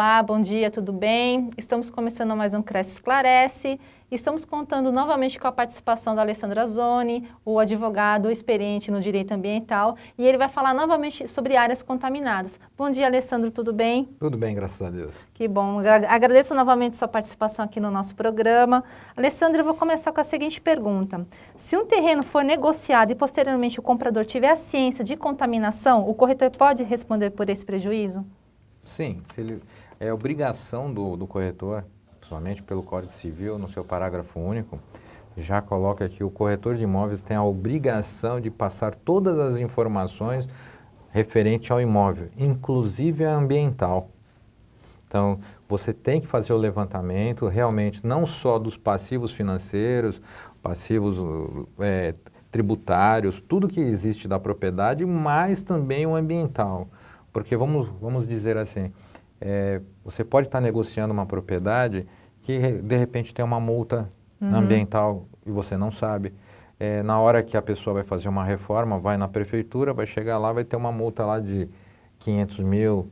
Olá, bom dia, tudo bem? Estamos começando mais um Cresce Esclarece. Estamos contando novamente com a participação da Alessandra Zoni, o advogado experiente no direito ambiental, e ele vai falar novamente sobre áreas contaminadas. Bom dia, Alessandro, tudo bem? Tudo bem, graças a Deus. Que bom. Agradeço novamente sua participação aqui no nosso programa. Alessandra, eu vou começar com a seguinte pergunta. Se um terreno for negociado e posteriormente o comprador tiver a ciência de contaminação, o corretor pode responder por esse prejuízo? Sim, é obrigação do corretor, principalmente pelo Código Civil, no seu parágrafo único, já coloca que o corretor de imóveis tem a obrigação de passar todas as informações referentes ao imóvel, inclusive a ambiental. Então, você tem que fazer o levantamento realmente não só dos passivos financeiros, passivos tributários, tudo que existe da propriedade, mas também o ambiental. Porque vamos dizer assim, você pode estar negociando uma propriedade que de repente tem uma multa ambiental e você não sabe. Na hora que a pessoa vai fazer uma reforma, vai na prefeitura, vai chegar lá, vai ter uma multa lá de 500 mil,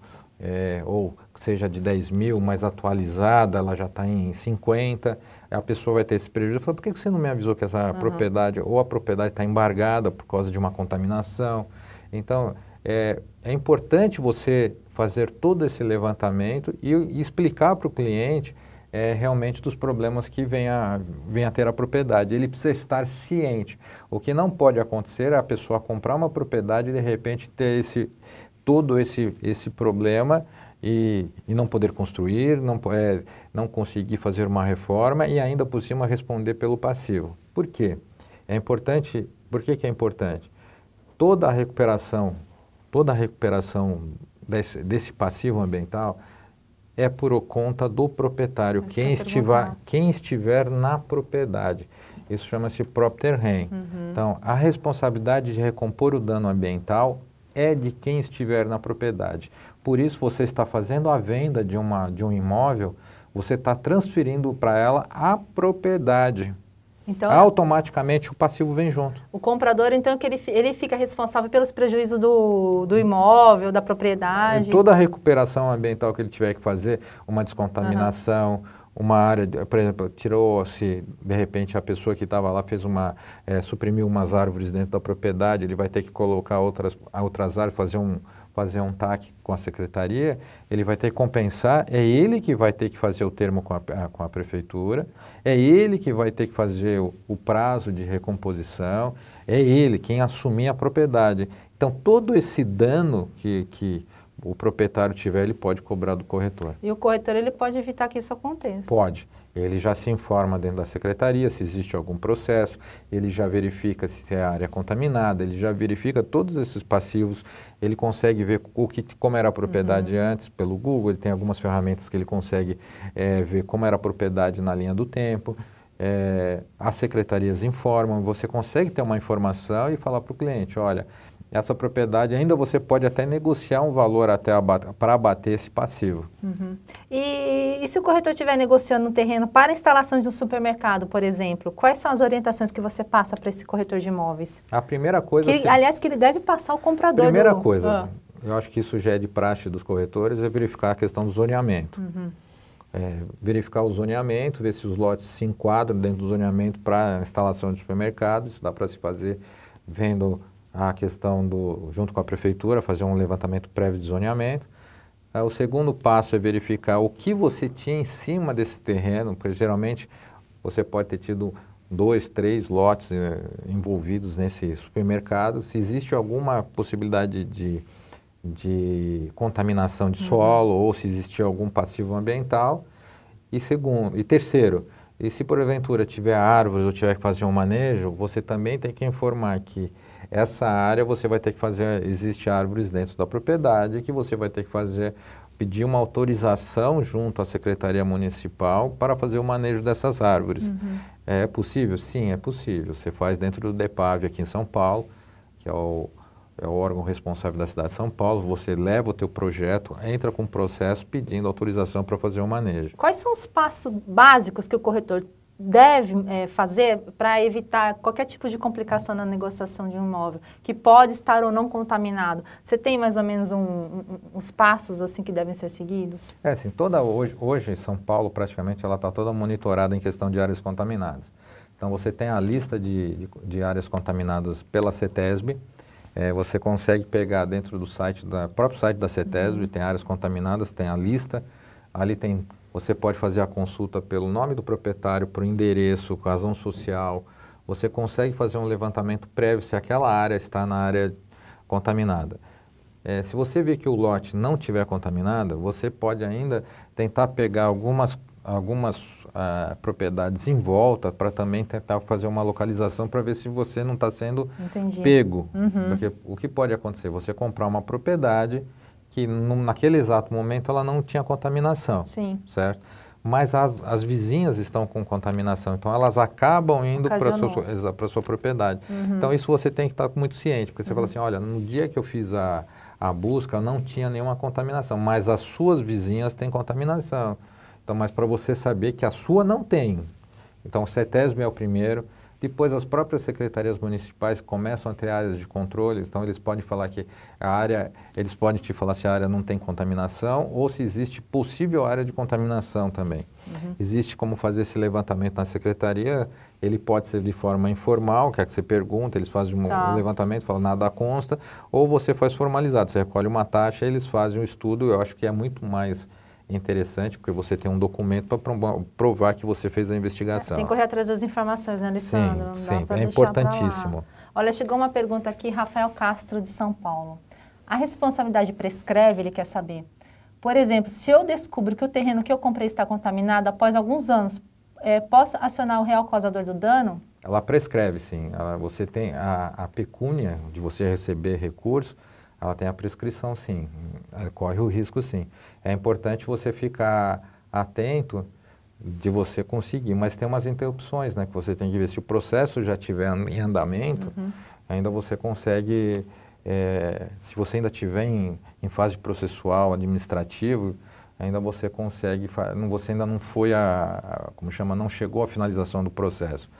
ou seja de 10 mil, mais atualizada, ela já está em 50, a pessoa vai ter esse prejuízo. Fala, por que você não me avisou que essa propriedade, ou a propriedade está embargada por causa de uma contaminação? Então, é importante você fazer todo esse levantamento e explicar para o cliente realmente dos problemas que vem a ter a propriedade. Ele precisa estar ciente. O que não pode acontecer é a pessoa comprar uma propriedade e de repente ter todo esse problema e não poder construir, não conseguir fazer uma reforma e ainda por cima responder pelo passivo. Por quê? É importante, por que é importante? Toda a recuperação desse passivo ambiental é por conta do proprietário, quem estiver na propriedade. Isso chama-se propter rem. Então, a responsabilidade de recompor o dano ambiental é de quem estiver na propriedade. Por isso, você está fazendo a venda de um imóvel, você está transferindo para ela a propriedade. Então, automaticamente o passivo vem junto. O comprador, então, que ele fica responsável pelos prejuízos do imóvel, da propriedade. Toda a recuperação ambiental que ele tiver que fazer, uma descontaminação, uma área, por exemplo, tirou-se, de repente, a pessoa que estava lá suprimiu umas árvores dentro da propriedade, ele vai ter que colocar outras árvores, fazer um TAC com a secretaria, ele vai ter que compensar, é ele que vai ter que fazer o termo com a prefeitura, é ele que vai ter que fazer o prazo de recomposição, é ele quem assumir a propriedade. Então, todo esse dano que o proprietário tiver, ele pode cobrar do corretor. E o corretor, ele pode evitar que isso aconteça? Pode. Ele já se informa dentro da secretaria se existe algum processo, ele já verifica se é a área contaminada, ele já verifica todos esses passivos, ele consegue ver como era a propriedade antes pelo Google, ele tem algumas ferramentas que ele consegue ver como era a propriedade na linha do tempo, as secretarias informam, você consegue ter uma informação e falar para o cliente, olha, essa propriedade ainda você pode até negociar um valor para abater esse passivo. E se o corretor estiver negociando um terreno para a instalação de um supermercado, por exemplo, quais são as orientações que você passa para esse corretor de imóveis? A primeira coisa... aliás, que ele deve passar ao comprador. Primeira coisa, eu acho que isso já é de praxe dos corretores, é verificar a questão do zoneamento. Verificar o zoneamento, ver se os lotes se enquadram dentro do zoneamento para a instalação de supermercado, isso dá para se fazer vendo a questão junto com a prefeitura, fazer um levantamento prévio de zoneamento. O segundo passo é verificar o que você tinha em cima desse terreno, porque geralmente você pode ter tido 2, 3 lotes envolvidos nesse supermercado, se existe alguma possibilidade de contaminação de solo ou se existe algum passivo ambiental. E terceiro, e se porventura tiver árvores ou tiver que fazer um manejo, você também tem que informar que essa área você vai ter que existe árvores dentro da propriedade que você vai ter que pedir uma autorização junto à Secretaria Municipal para fazer o manejo dessas árvores. É possível? Sim, é possível. Você faz dentro do DEPAV aqui em São Paulo, que é o órgão responsável da cidade de São Paulo, você leva o teu projeto, entra com o processo pedindo autorização para fazer o manejo. Quais são os passos básicos que o corretor deve fazer para evitar qualquer tipo de complicação na negociação de um imóvel, que pode estar ou não contaminado? Você tem mais ou menos uns passos assim que devem ser seguidos? Assim, hoje São Paulo praticamente ela está toda monitorada em questão de áreas contaminadas. Então você tem a lista de áreas contaminadas pela CETESB, você consegue pegar dentro do próprio site da CETESB, tem áreas contaminadas, tem a lista, ali você pode fazer a consulta pelo nome do proprietário, por endereço, razão social. Você consegue fazer um levantamento prévio se aquela área está na área contaminada. Se você vê que o lote não estiver contaminado, você pode ainda tentar pegar algumas propriedades em volta para também tentar fazer uma localização para ver se você não está sendo pego. Porque o que pode acontecer? Você comprar uma propriedade que naquele exato momento ela não tinha contaminação, certo? Mas as vizinhas estão com contaminação, então elas acabam indo para a sua propriedade. Então isso você tem que estar muito ciente, porque você fala assim, olha, no dia que eu fiz a busca não tinha nenhuma contaminação, mas as suas vizinhas têm contaminação. Então, mas para você saber que a sua não tem. Então o CETESB é o primeiro. Depois as próprias secretarias municipais começam a ter áreas de controle, então eles podem falar que eles podem te falar se a área não tem contaminação ou se existe possível área de contaminação também. Existe como fazer esse levantamento na secretaria, ele pode ser de forma informal, que é que você pergunta, eles fazem um levantamento, falam nada consta, ou você faz formalizado, você recolhe uma taxa, eles fazem um estudo, eu acho que é muito mais interessante, porque você tem um documento para provar que você fez a investigação. Tem que correr atrás das informações, né, Alessandro? Sim, é importantíssimo. Olha, chegou uma pergunta aqui, Rafael Castro, de São Paulo. A responsabilidade prescreve, ele quer saber. Por exemplo, se eu descubro que o terreno que eu comprei está contaminado após alguns anos, posso acionar o real causador do dano? Ela prescreve, sim. Você tem a pecúnia de você receber recurso, ela tem a prescrição, sim. Corre o risco, sim. É importante você ficar atento de você conseguir, mas tem umas interrupções, né? Que você tem que ver. Se o processo já estiver em andamento, ainda você consegue, se você ainda estiver em fase processual, administrativo, ainda você consegue, você ainda não foi como chama, não chegou à finalização do processo,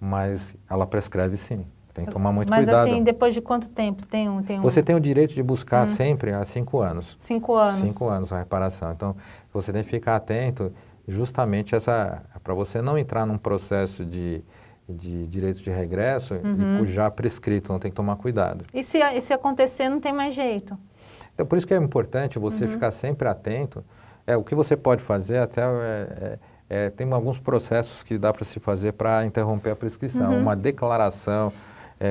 mas ela prescreve, sim. Tem que tomar muito cuidado. Mas assim, depois de quanto tempo? Você tem o direito de buscar sempre há 5 anos. 5 anos. 5 anos a reparação. Então, você tem que ficar atento justamente para você não entrar num processo de direito de regresso e já prescrito, não tem que tomar cuidado. E se acontecer, não tem mais jeito? Então, por isso que é importante você ficar sempre atento. O que você pode fazer até... tem alguns processos que dá para se fazer para interromper a prescrição. Uma declaração...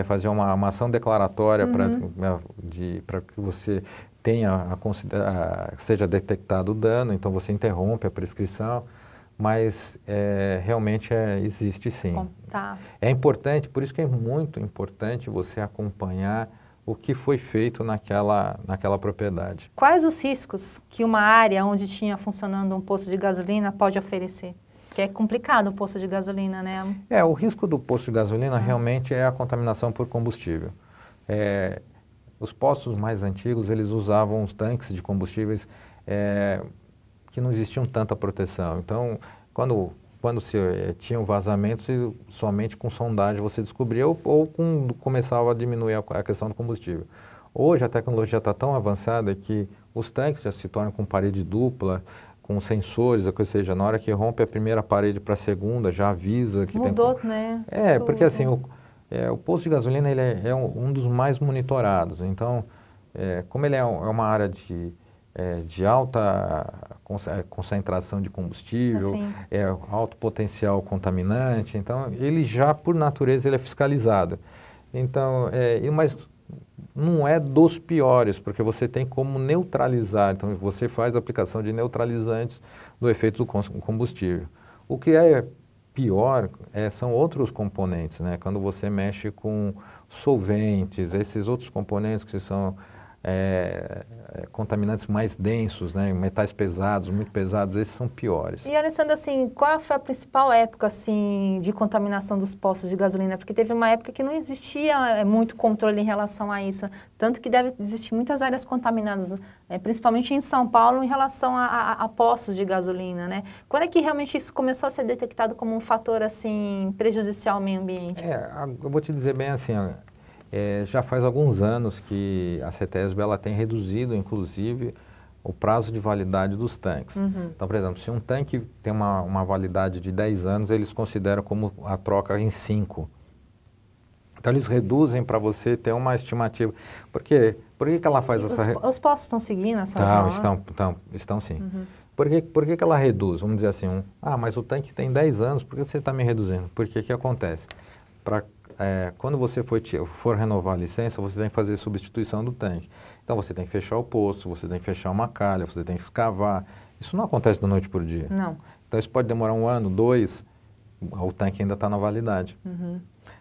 fazer uma ação declaratória para que você tenha seja detectado o dano, então você interrompe a prescrição, mas realmente existe sim. É importante, por isso que é muito importante você acompanhar o que foi feito naquela propriedade. Quais os riscos que uma área onde tinha funcionando um posto de gasolina pode oferecer? Que é complicado o posto de gasolina, né? O risco do posto de gasolina realmente é a contaminação por combustível. Os postos mais antigos, eles usavam os tanques de combustíveis que não existiam tanta proteção. Então, quando tinham vazamentos, somente com sondagem você descobria ou começava a diminuir a questão do combustível. Hoje a tecnologia está tão avançada que os tanques já se tornam com parede dupla, com sensores, ou seja, na hora que rompe a primeira parede para a segunda, já avisa que mudou, né? Porque assim, o posto de gasolina ele é um dos mais monitorados. Então, como ele é uma área de alta concentração de combustível, alto potencial contaminante, então ele já, por natureza, ele é fiscalizado. Então, mas não é dos piores, porque você tem como neutralizar, então você faz a aplicação de neutralizantes do efeito do combustível. O que é pior são outros componentes, né? Quando você mexe com solventes, esses outros componentes que são contaminantes mais densos, né, metais pesados, muito pesados, esses são piores. E, Alessandra, assim, qual foi a principal época, assim, de contaminação dos postos de gasolina? Porque teve uma época que não existia muito controle em relação a isso, tanto que deve existir muitas áreas contaminadas, principalmente em São Paulo, em relação a postos de gasolina, né? Quando é que realmente isso começou a ser detectado como um fator, assim, prejudicial ao meio ambiente? Eu vou te dizer bem assim, já faz alguns anos que a CETESB ela tem reduzido, inclusive, o prazo de validade dos tanques. Então, por exemplo, se um tanque tem uma validade de 10 anos, eles consideram como a troca em 5. Então, eles reduzem para você ter uma estimativa. Por quê? Por que ela faz essa... Os postos estão seguindo essas normas? Estão sim. Por que ela reduz? Vamos dizer assim, mas o tanque tem 10 anos, por que você está me reduzindo? Porque o que acontece? Quando você for renovar a licença, você tem que fazer substituição do tanque. Então, você tem que fechar o poço, você tem que fechar uma calha, você tem que escavar. Isso não acontece da noite por dia. Não. Então, isso pode demorar 1 ano, 2, o tanque ainda está na validade.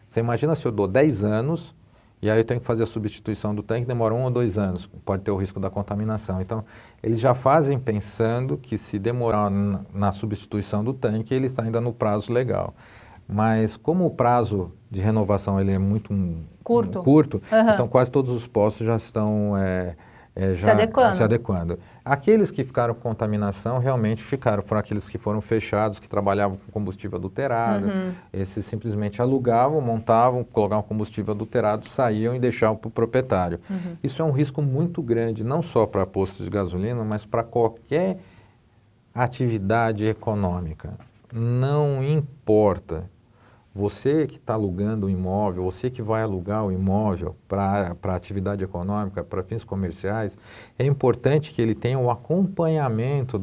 Você imagina se eu dou 10 anos e aí eu tenho que fazer a substituição do tanque, demora 1 ou 2 anos, pode ter o risco da contaminação. Então, eles já fazem pensando que se demorar na substituição do tanque, ele está ainda no prazo legal. Mas como o prazo de renovação ele é muito curto, então quase todos os postos já estão se adequando. Aqueles que ficaram com contaminação realmente foram aqueles que foram fechados, que trabalhavam com combustível adulterado. Esses simplesmente alugavam, montavam, colocavam combustível adulterado, saíam e deixavam para o proprietário. Isso é um risco muito grande, não só para postos de gasolina, mas para qualquer atividade econômica. Não importa. Você que está alugando o imóvel, você que vai alugar o imóvel para atividade econômica, para fins comerciais, é importante que ele tenha o acompanhamento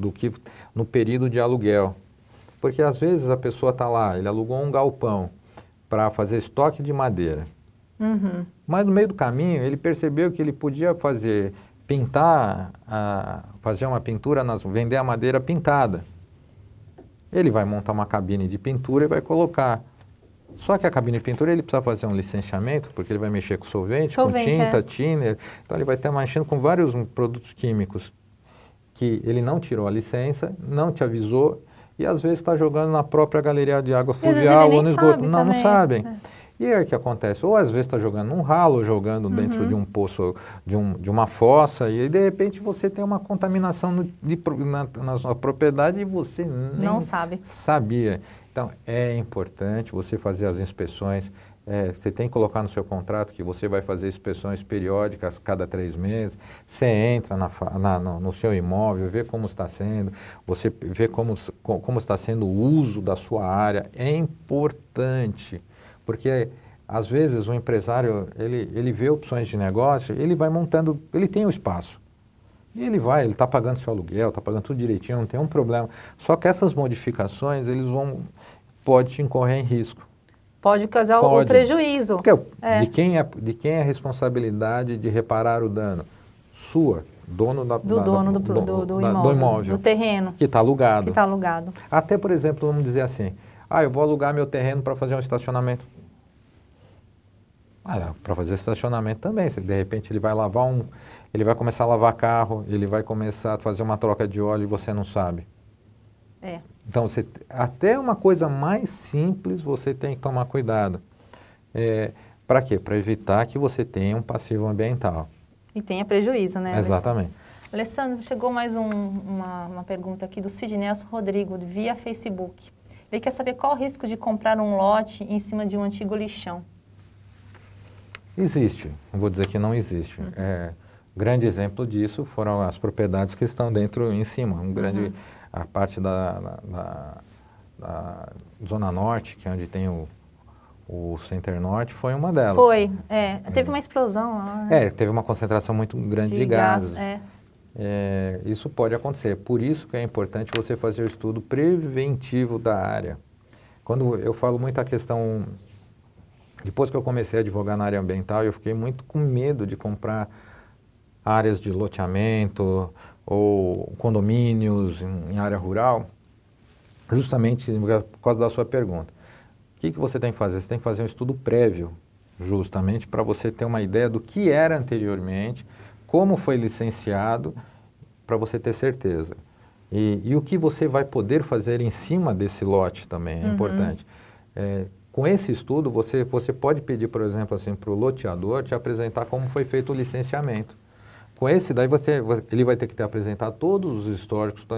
no período de aluguel. Porque às vezes a pessoa está lá, ele alugou um galpão para fazer estoque de madeira. Mas no meio do caminho ele percebeu que ele podia fazer uma pintura, vender a madeira pintada. Ele vai montar uma cabine de pintura e vai colocar. Só que a cabine de pintura ele precisa fazer um licenciamento, porque ele vai mexer com solvente, com tinta, thinner. Então ele vai estar mexendo com vários produtos químicos que ele não tirou a licença, não te avisou e às vezes está jogando na própria galeria de água fluvial ou no esgoto. Não sabem. E aí o que acontece? Ou às vezes está jogando num ralo, ou jogando dentro de um poço, de uma fossa, e de repente você tem uma contaminação na sua propriedade e você nem sabia. Então, é importante você fazer as inspeções. Você tem que colocar no seu contrato que você vai fazer inspeções periódicas cada 3 meses. Você entra no seu imóvel, vê como está sendo, você vê como está sendo o uso da sua área. É importante, porque às vezes o empresário, ele vê opções de negócio, ele vai montando, ele tem o espaço. E ele está pagando seu aluguel, está pagando tudo direitinho, não tem um problema. Só que essas modificações, pode te incorrer em risco. Pode causar o prejuízo. Porque de quem é a responsabilidade de reparar o dano? Sua, dono do imóvel. Do terreno. Que está alugado. alugado. Até, por exemplo, vamos dizer assim, eu vou alugar meu terreno para fazer um estacionamento. Para fazer estacionamento também, de repente ele vai começar a lavar carro, ele vai começar a fazer uma troca de óleo e você não sabe. Então, até uma coisa mais simples você tem que tomar cuidado. Para quê? Para evitar que você tenha um passivo ambiental. E tenha prejuízo, né? Exatamente. Alessandro, chegou mais uma pergunta aqui do Sidnelson Rodrigo, via Facebook. Ele quer saber qual o risco de comprar um lote em cima de um antigo lixão. Existe, não vou dizer que não existe. Grande exemplo disso foram as propriedades que estão em cima. A parte da Zona Norte, que é onde tem o Center Norte, foi uma delas. Teve uma explosão lá. Né? Teve uma concentração muito grande de gases. Isso pode acontecer. Por isso que é importante você fazer o estudo preventivo da área. Quando eu falo muito a questão... Depois que eu comecei a advogar na área ambiental, eu fiquei muito com medo de comprar áreas de loteamento ou condomínios em área rural, justamente por causa da sua pergunta. O que você tem que fazer? Você tem que fazer um estudo prévio, justamente para você ter uma ideia do que era anteriormente, como foi licenciado, para você ter certeza. E o que você vai poder fazer em cima desse lote também é importante. Com esse estudo, você pode pedir, por exemplo, assim, para o loteador te apresentar como foi feito o licenciamento. Com esse, daí ele vai ter que apresentar todos os históricos, então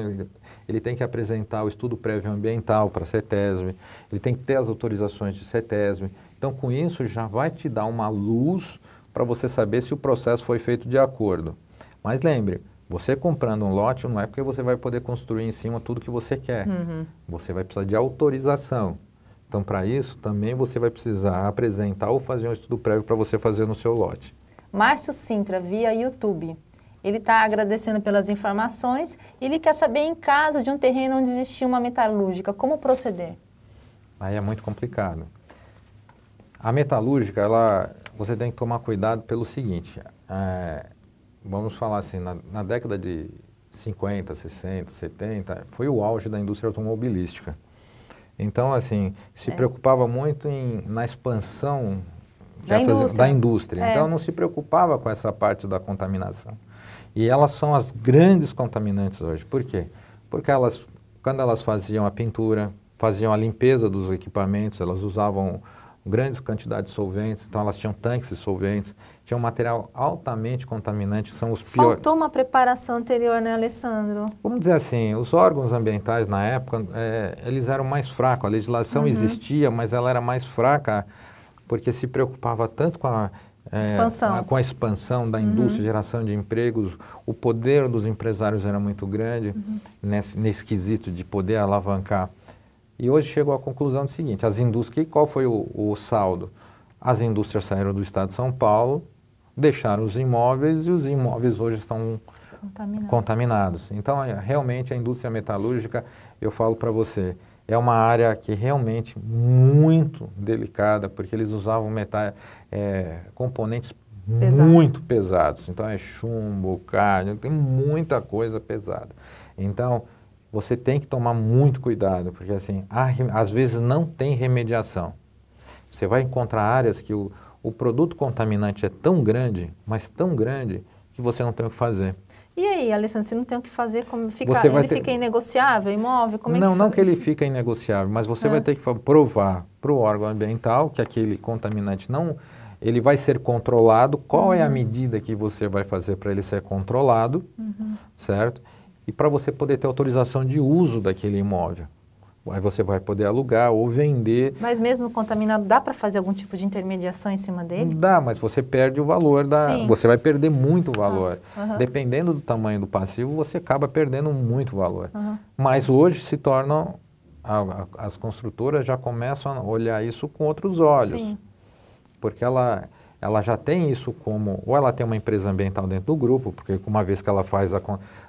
ele tem que apresentar o estudo prévio ambiental para a CETESB, ele tem que ter as autorizações de CETESB. Então, com isso, já vai te dar uma luz para você saber se o processo foi feito de acordo. Mas lembre, você comprando um lote não é porque você vai poder construir em cima tudo que você quer. Você vai precisar de autorização. Então, para isso, também você vai precisar apresentar ou fazer um estudo prévio para você fazer no seu lote. Márcio Sintra, via YouTube. Ele está agradecendo pelas informações e ele quer saber, em caso de um terreno onde existia uma metalúrgica, como proceder? Aí é muito complicado. A metalúrgica, você tem que tomar cuidado pelo seguinte, vamos falar assim, na década de 50, 60, 70, foi o auge da indústria automobilística. Então, assim, se preocupava muito na expansão da indústria. Então, não se preocupava com essa parte da contaminação. E elas são as grandes contaminantes hoje. Por quê? Porque quando elas faziam a pintura, faziam a limpeza dos equipamentos, elas usavam grandes quantidades de solventes, então elas tinham tanques de solventes, tinham material altamente contaminante, que são os piores. Faltou uma preparação anterior, né, Alessandro? Vamos dizer assim, os órgãos ambientais na época, eles eram mais fracos, a legislação existia, mas ela era mais fraca, porque se preocupava tanto com a expansão da indústria, geração de empregos, o poder dos empresários era muito grande nesse quesito de poder alavancar. E hoje chegou à conclusão do seguinte, as indústrias, qual foi o saldo? As indústrias saíram do estado de São Paulo, deixaram os imóveis e os imóveis hoje estão contaminados. Então, realmente, a indústria metalúrgica, eu falo para você, é uma área que realmente muito delicada, porque eles usavam componentes muito pesados. Então, é chumbo, cádmio, tem muita coisa pesada. Então, você tem que tomar muito cuidado, porque assim, às vezes não tem remediação. Você vai encontrar áreas que o produto contaminante é tão grande, mas tão grande, que você não tem o que fazer. E aí, Alessandro, você não tem o que fazer? Ele fica inegociável, imóvel? Não que ele fica inegociável, mas você vai ter que provar para o órgão ambiental que aquele contaminante ele vai ser controlado. Qual é a medida que você vai fazer para ele ser controlado, certo? E para você poder ter autorização de uso daquele imóvel. Aí você vai poder alugar ou vender. Mas mesmo contaminado, dá para fazer algum tipo de intermediação em cima dele? Dá, mas você perde o valor você vai perder muito valor. Dependendo do tamanho do passivo, você acaba perdendo muito valor. Mas hoje se tornam, as construtoras já começam a olhar isso com outros olhos. Porque ela já tem isso como, ou ela tem uma empresa ambiental dentro do grupo, porque uma vez que ela faz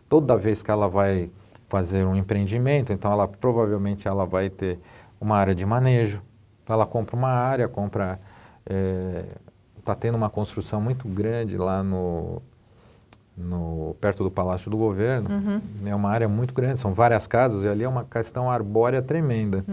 toda vez que ela vai fazer um empreendimento, então provavelmente ela vai ter uma área de manejo. Ela compra uma área, está tendo uma construção muito grande lá perto do Palácio do Governo. É uma área muito grande, são várias casas e ali é uma questão arbórea tremenda.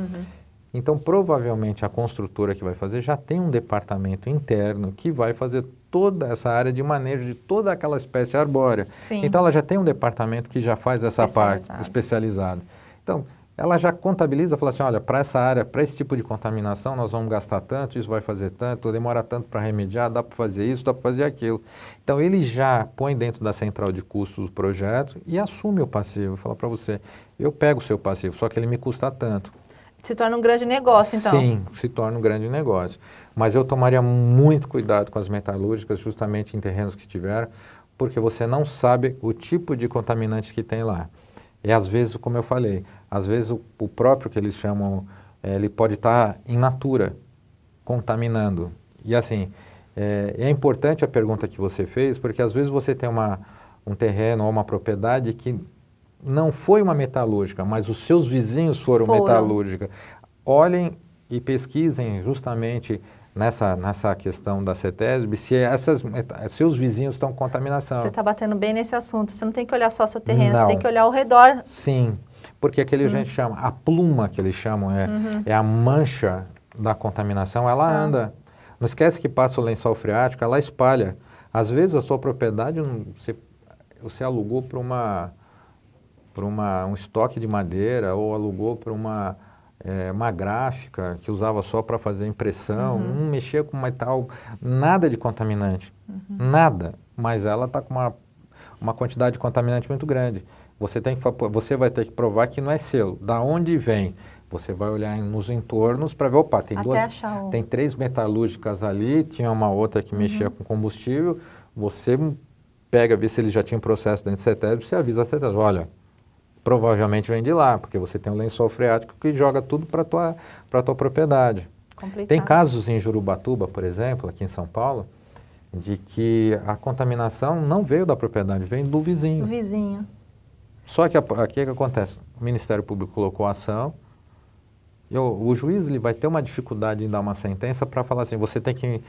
Então, provavelmente, a construtora que vai fazer já tem um departamento interno que vai fazer toda essa área de manejo de toda aquela espécie arbórea. Então, ela já tem um departamento que já faz essa parte especializada. Então, ela já contabiliza, fala assim, olha, para essa área, para esse tipo de contaminação, nós vamos gastar tanto, isso vai fazer tanto, demora tanto para remediar, dá para fazer isso, dá para fazer aquilo. Então, ele já põe dentro da central de custos do projeto e assume o passivo. Fala para você, eu pego o seu passivo, só que ele me custa tanto. Se torna um grande negócio, então. Sim, se torna um grande negócio. Mas eu tomaria muito cuidado com as metalúrgicas, justamente em terrenos que tiveram, porque você não sabe o tipo de contaminantes que tem lá. E às vezes, como eu falei, às vezes o próprio que eles chamam, ele pode estar in natura, contaminando. E assim, é importante a pergunta que você fez, porque às vezes você tem um terreno ou uma propriedade que não foi uma metalúrgica, mas os seus vizinhos foram metalúrgica. Olhem e pesquisem justamente nessa questão da CETESB se os vizinhos estão com contaminação. Você está batendo bem nesse assunto. Você não tem que olhar só o seu terreno, você tem que olhar ao redor. Sim, porque aquele a gente chama, a pluma que eles chamam, é a mancha da contaminação, ela anda. Não esquece que passa o lençol freático, ela espalha. Às vezes a sua propriedade, você alugou para um estoque de madeira ou alugou para uma gráfica que usava só para fazer impressão, não mexia com metal, nada de contaminante, nada, mas ela está com uma quantidade de contaminante muito grande. Você vai ter que provar que não é seu. Da onde vem? Você vai olhar nos entornos para ver, opa, tem 3 metalúrgicas ali, tinha uma outra que mexia com combustível, você pega, vê se eles já tinham processo dentro do CETESB, você avisa a CETESB, olha, provavelmente vem de lá, porque você tem um lençol freático que joga tudo para a tua propriedade. Complicado. Tem casos em Jurubatuba, por exemplo, aqui em São Paulo, de que a contaminação não veio da propriedade, vem do vizinho. Do vizinho. Só que aqui o que acontece? O Ministério Público colocou a ação, e o juiz ele vai ter uma dificuldade em dar uma sentença para falar assim, você tem que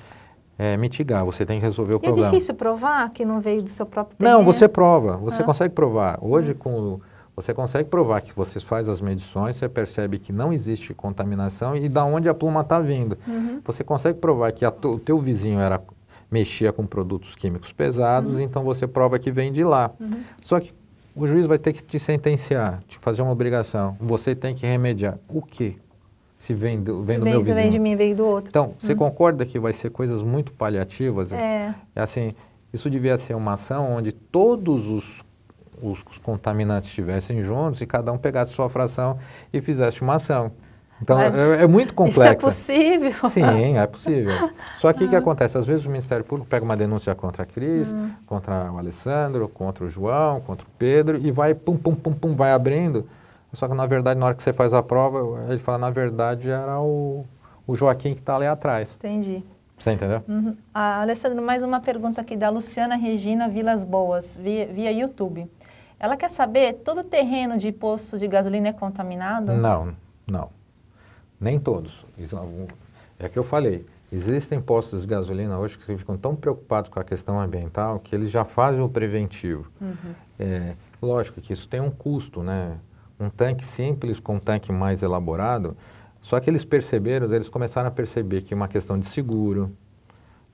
mitigar, você tem que resolver o problema. É difícil provar que não veio do seu próprio terreno? Não, você prova, você consegue provar. Hoje, você consegue provar que você faz as medições, você percebe que não existe contaminação e da onde a pluma está vindo. Você consegue provar que o teu vizinho mexia com produtos químicos pesados, então você prova que vem de lá. Só que o juiz vai ter que te sentenciar, te fazer uma obrigação. Você tem que remediar. O quê? Se vem do meu vizinho. Se vem de mim, veio do outro. Então, você concorda que vai ser coisas muito paliativas? É assim, isso devia ser uma ação onde todos os contaminantes estivessem juntos e cada um pegasse sua fração e fizesse uma ação. Então, é muito complexo. Isso é possível? Sim, é possível. Só que o que acontece? Às vezes o Ministério Público pega uma denúncia contra a Cris, contra o Alessandro, contra o João, contra o Pedro e vai vai abrindo. Só que, na verdade, na hora que você faz a prova, ele fala, na verdade, era o Joaquim que está ali atrás. Entendi. Você entendeu? Alessandro, mais uma pergunta aqui da Luciana Regina Vilas Boas, via YouTube. Ela quer saber, todo terreno de posto de gasolina é contaminado? Não. Nem todos. É que eu falei, existem postos de gasolina hoje que ficam tão preocupados com a questão ambiental que eles já fazem o preventivo. Lógico que isso tem um custo, né? Um tanque simples com um tanque mais elaborado, só que eles começaram a perceber que é uma questão de seguro,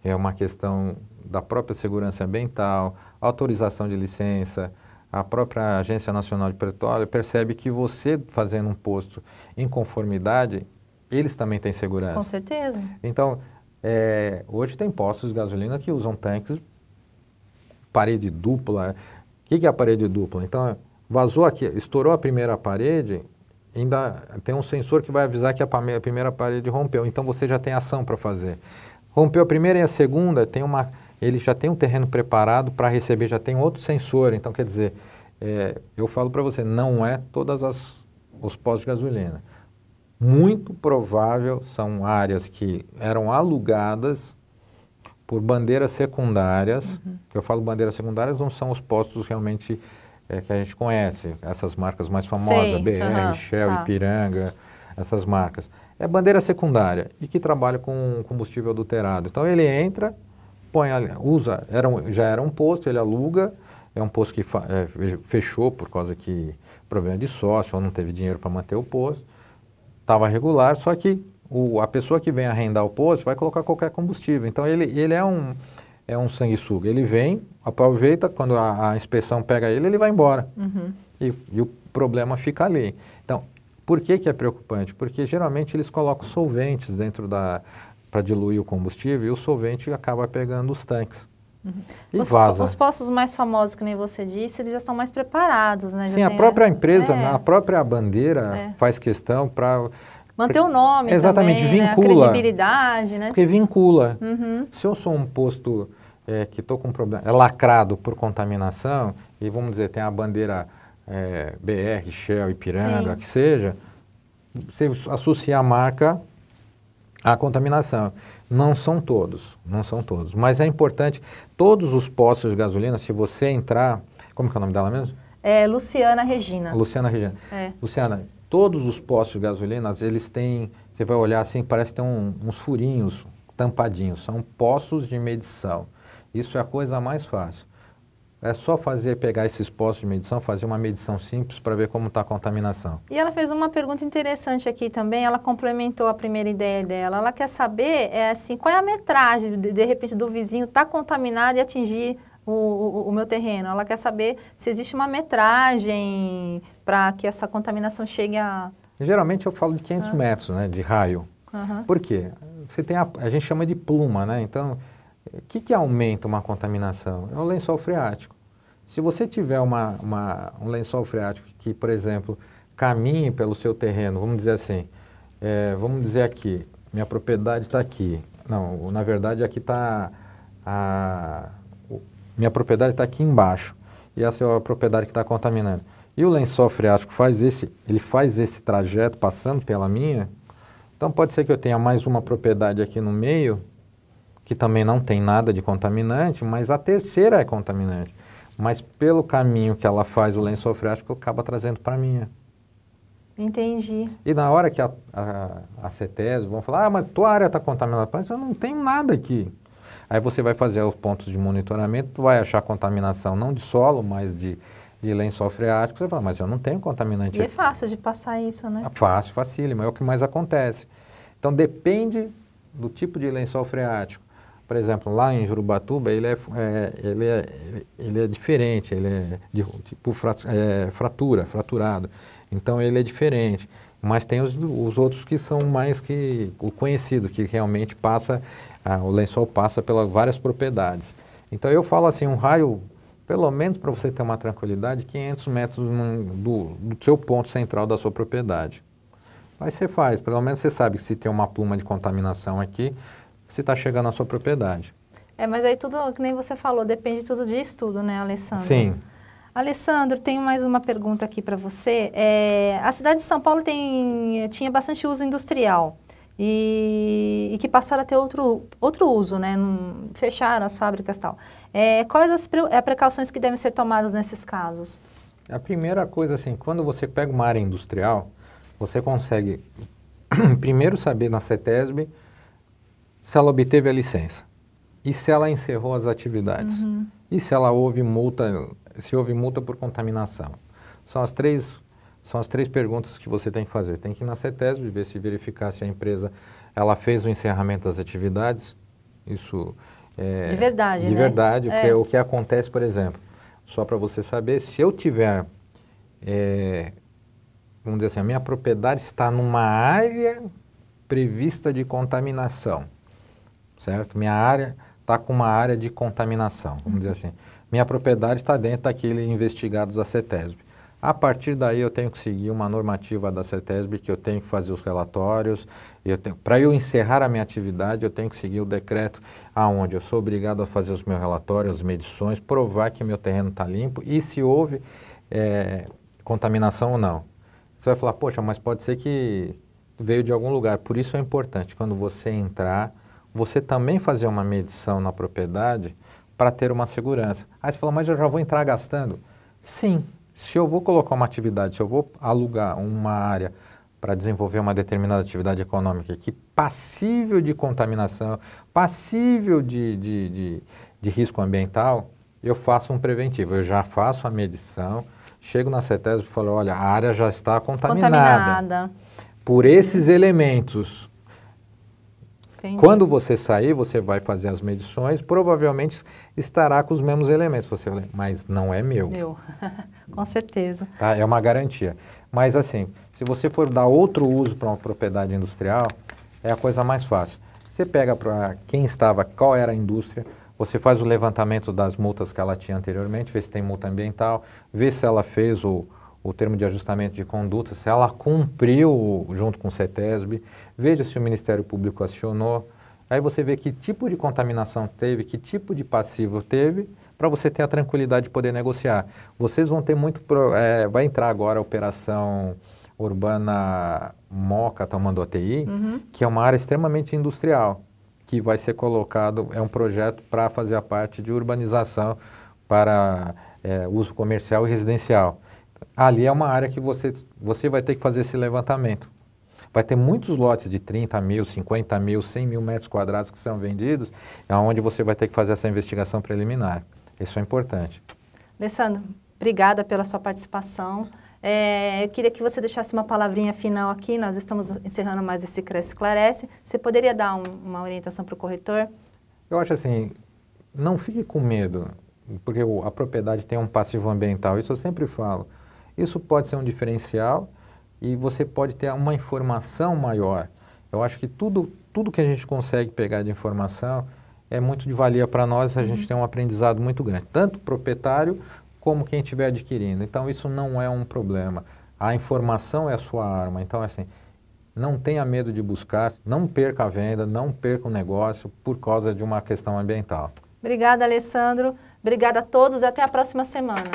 é uma questão da própria segurança ambiental, autorização de licença, a própria Agência Nacional de Petróleo percebe que você fazendo um posto em conformidade, eles também têm segurança. Com certeza. Então, hoje tem postos de gasolina que usam tanques parede dupla. O que é a parede dupla? Então, vazou aqui, estourou a primeira parede, ainda tem um sensor que vai avisar que a primeira parede rompeu. Então, você já tem ação para fazer. Rompeu a primeira e a segunda, ele já tem um terreno preparado para receber, já tem outro sensor. Então, quer dizer, eu falo para você, não é todas os postos de gasolina. Muito provável são áreas que eram alugadas por bandeiras secundárias. Que eu falo bandeiras secundárias, não são os postos realmente que a gente conhece, essas marcas mais famosas, BR, Shell, Ipiranga, essas marcas. É bandeira secundária e que trabalha com combustível adulterado. Então, ele entra, já era um posto, ele aluga, é um posto que fechou por causa que problema de sócio, ou não teve dinheiro para manter o posto, estava regular, só que a pessoa que vem arrendar o posto vai colocar qualquer combustível. Então, ele é um sanguessuga. Ele vem, aproveita, quando a inspeção pega ele vai embora. E o problema fica ali. Então, por que é preocupante? Porque geralmente eles colocam solventes dentro para diluir o combustível e o solvente acaba pegando os tanques. E vaza. Os postos mais famosos, que nem você disse, eles já estão mais preparados, né? Sim, a própria empresa, a própria bandeira faz questão para... Manter o nome exatamente, também, vincula. Né? A credibilidade, né? Porque vincula. Se eu sou um posto que estou com problema, é lacrado por contaminação, e vamos dizer, tem a bandeira BR, Shell, Ipiranga, que seja, você associa a marca à contaminação. Não são todos, mas é importante, todos os postos de gasolina, se você entrar, como que é o nome dela mesmo? Luciana Regina. Luciana Regina. Luciana, todos os postos de gasolina, eles têm, você vai olhar assim, parece que tem uns furinhos tampadinhos, são postos de medição. Isso é a coisa mais fácil. É só pegar esses postos de medição, fazer uma medição simples para ver como está a contaminação. E ela fez uma pergunta interessante aqui também, ela complementou a primeira ideia dela. Ela quer saber, assim, qual é a metragem, de repente, do vizinho estar contaminado e atingir o meu terreno. Ela quer saber se existe uma metragem para que essa contaminação chegue a... Geralmente eu falo de 500 metros, né, de raio. Por quê? Você tem a gente chama de pluma, né? Então, o que aumenta uma contaminação? É o lençol freático. Se você tiver um lençol freático que, por exemplo, caminhe pelo seu terreno, vamos dizer assim, vamos dizer aqui, minha propriedade está aqui. Não, na verdade aqui está minha propriedade está aqui embaixo e essa é a propriedade que está contaminando. E o lençol freático ele faz esse trajeto passando pela minha, então pode ser que eu tenha mais uma propriedade aqui no meio, que também não tem nada de contaminante, mas a terceira é contaminante. Mas pelo caminho que ela faz o lençol freático, acaba trazendo para a minha. Entendi. E na hora que a CETESB vão falar, mas tua área está contaminada, mas eu não tenho nada aqui. Aí você vai fazer os pontos de monitoramento, tu vai achar contaminação não de solo, mas de lençol freático. Você vai falar, mas eu não tenho contaminante E aqui. é fácil de passar isso, né? Fácil, facílimo, é o que mais acontece. Então depende do tipo de lençol freático. Por exemplo, lá em Jurubatuba, ele é diferente, ele é de tipo fraturado. Então ele é diferente. Mas tem os outros que são mais que o conhecido, que realmente o lençol passa pelas várias propriedades. Então eu falo assim, um raio, pelo menos para você ter uma tranquilidade, 500 metros do seu ponto central da sua propriedade. Aí você faz, pelo menos você sabe que se tem uma pluma de contaminação aqui, você está chegando à sua propriedade. Mas aí tudo, que nem você falou, depende tudo de estudo, né, Alessandro? Sim. Alessandro, tenho mais uma pergunta aqui para você. A cidade de São Paulo tinha bastante uso industrial e que passaram a ter outro uso, né? Fecharam as fábricas e tal. Quais as precauções que devem ser tomadas nesses casos? A primeira coisa, assim, quando você pega uma área industrial, você consegue primeiro saber na CETESB se ela obteve a licença e se ela encerrou as atividades e se houve multa por contaminação. São as três perguntas que você tem que fazer. Tem que ir na CETESB, verificar se a empresa ela fez o encerramento das atividades. Isso de verdade, de verdade, porque é o que acontece, por exemplo, só para você saber, se eu tiver, vamos dizer assim, a minha propriedade está numa área prevista de contaminação, certo? Minha área está com uma área de contaminação, vamos dizer assim. Minha propriedade está dentro daquele investigados da CETESB. A partir daí eu tenho que seguir uma normativa da CETESB, que eu tenho que fazer os relatórios. Para eu encerrar a minha atividade, eu tenho que seguir o decreto aonde eu sou obrigado a fazer os meus relatórios, as medições, provar que meu terreno está limpo e se houve contaminação ou não. Você vai falar, poxa, mas pode ser que veio de algum lugar. Por isso é importante, quando você entrar, você também fazer uma medição na propriedade para ter uma segurança. Aí você fala, mas eu já vou entrar gastando? Sim. Se eu vou colocar uma atividade, se eu vou alugar uma área para desenvolver uma determinada atividade econômica que passível de contaminação, passível de risco ambiental, eu faço um preventivo. Eu já faço a medição, chego na CETESB e falo, olha, a área já está contaminada por esses elementos. Entendi. Quando você sair, você vai fazer as medições, provavelmente estará com os mesmos elementos. Você vai, mas não é meu. Meu, com certeza. Tá? É uma garantia. Mas assim, se você for dar outro uso para uma propriedade industrial, é a coisa mais fácil. Você pega para quem estava, qual era a indústria, você faz o levantamento das multas que ela tinha anteriormente, vê se tem multa ambiental, vê se ela fez o termo de ajustamento de conduta, se ela cumpriu junto com o CETESB, veja se o Ministério Público acionou, aí você vê que tipo de contaminação teve, que tipo de passivo teve, para você ter a tranquilidade de poder negociar. Vocês vão ter vai entrar agora a Operação Urbana Moca Tamanduateí, que é uma área extremamente industrial, que vai ser colocado, é um projeto para fazer a parte de urbanização para uso comercial e residencial. Ali é uma área que você vai ter que fazer esse levantamento. Vai ter muitos lotes de 30 mil, 50 mil, 100 mil metros quadrados que são vendidos, onde você vai ter que fazer essa investigação preliminar. Isso é importante. Alessandro, obrigada pela sua participação. Eu queria que você deixasse uma palavrinha final aqui, nós estamos encerrando mais esse Cresce Esclarece. Você poderia dar uma orientação para o corretor? Eu acho assim, não fique com medo, porque a propriedade tem um passivo ambiental, isso eu sempre falo. Isso pode ser um diferencial e você pode ter uma informação maior. Eu acho que tudo que a gente consegue pegar de informação é muito de valia para nós, a gente tem um aprendizado muito grande, tanto o proprietário como quem estiver adquirindo. Então isso não é um problema. A informação é a sua arma. Então assim, não tenha medo de buscar, não perca a venda, não perca o negócio por causa de uma questão ambiental. Obrigada, Alessandro. Obrigada a todos e até a próxima semana.